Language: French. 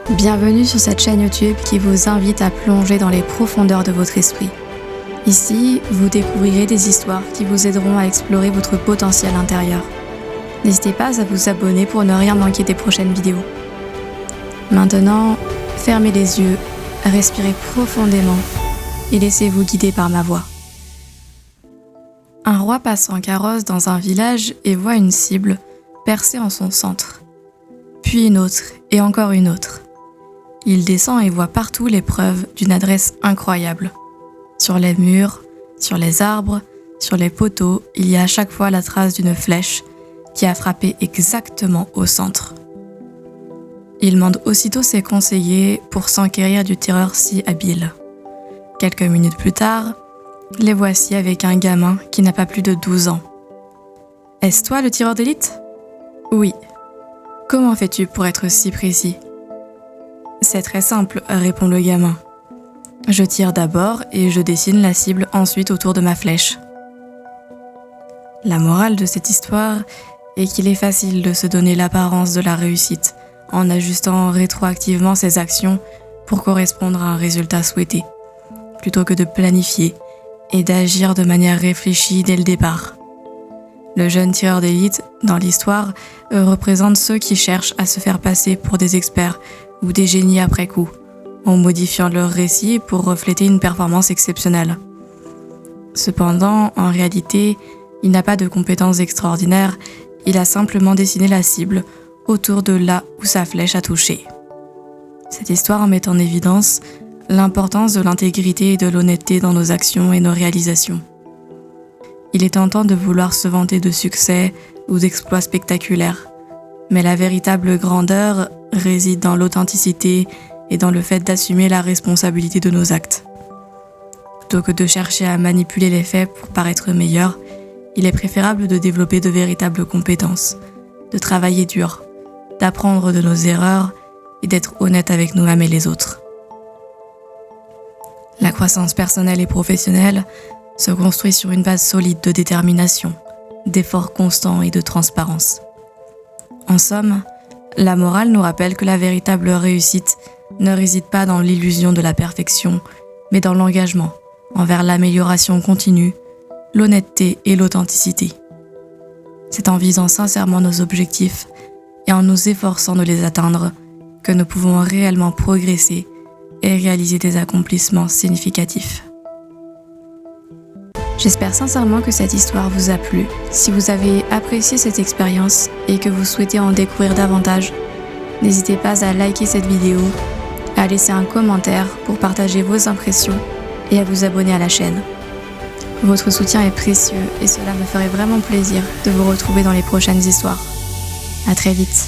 Bienvenue sur cette chaîne YouTube qui vous invite à plonger dans les profondeurs de votre esprit. Ici, vous découvrirez des histoires qui vous aideront à explorer votre potentiel intérieur. N'hésitez pas à vous abonner pour ne rien manquer des prochaines vidéos. Maintenant, fermez les yeux, respirez profondément et laissez-vous guider par ma voix. Un roi passe en carrosse dans un village et voit une cible percée en son centre. Puis une autre et encore une autre. Il descend et voit partout les preuves d'une adresse incroyable. Sur les murs, sur les arbres, sur les poteaux, il y a à chaque fois la trace d'une flèche qui a frappé exactement au centre. Il mande aussitôt ses conseillers pour s'enquérir du tireur si habile. Quelques minutes plus tard, les voici avec un gamin qui n'a pas plus de 12 ans. « Est-ce toi le tireur d'élite ?»« Oui. »« Comment fais-tu pour être si précis ?»« C'est très simple, » répond le gamin. « Je tire d'abord et je dessine la cible ensuite autour de ma flèche. » La morale de cette histoire est qu'il est facile de se donner l'apparence de la réussite en ajustant rétroactivement ses actions pour correspondre à un résultat souhaité, plutôt que de planifier et d'agir de manière réfléchie dès le départ. Le jeune tireur d'élite, dans l'histoire, représente ceux qui cherchent à se faire passer pour des experts ou des génies après coup, en modifiant leur récit pour refléter une performance exceptionnelle. Cependant, en réalité, il n'a pas de compétences extraordinaires, il a simplement dessiné la cible autour de là où sa flèche a touché. Cette histoire met en évidence l'importance de l'intégrité et de l'honnêteté dans nos actions et nos réalisations. Il est tentant de vouloir se vanter de succès ou d'exploits spectaculaires, mais la véritable grandeur réside dans l'authenticité et dans le fait d'assumer la responsabilité de nos actes. Plutôt que de chercher à manipuler les faits pour paraître meilleur, il est préférable de développer de véritables compétences, de travailler dur, d'apprendre de nos erreurs et d'être honnête avec nous-mêmes et les autres. La croissance personnelle et professionnelle se construit sur une base solide de détermination, d'efforts constants et de transparence. En somme, la morale nous rappelle que la véritable réussite ne réside pas dans l'illusion de la perfection, mais dans l'engagement envers l'amélioration continue, l'honnêteté et l'authenticité. C'est en visant sincèrement nos objectifs et en nous efforçant de les atteindre que nous pouvons réellement progresser et réaliser des accomplissements significatifs. J'espère sincèrement que cette histoire vous a plu. Si vous avez apprécié cette expérience et que vous souhaitez en découvrir davantage, n'hésitez pas à liker cette vidéo, à laisser un commentaire pour partager vos impressions et à vous abonner à la chaîne. Votre soutien est précieux et cela me ferait vraiment plaisir de vous retrouver dans les prochaines histoires. À très vite.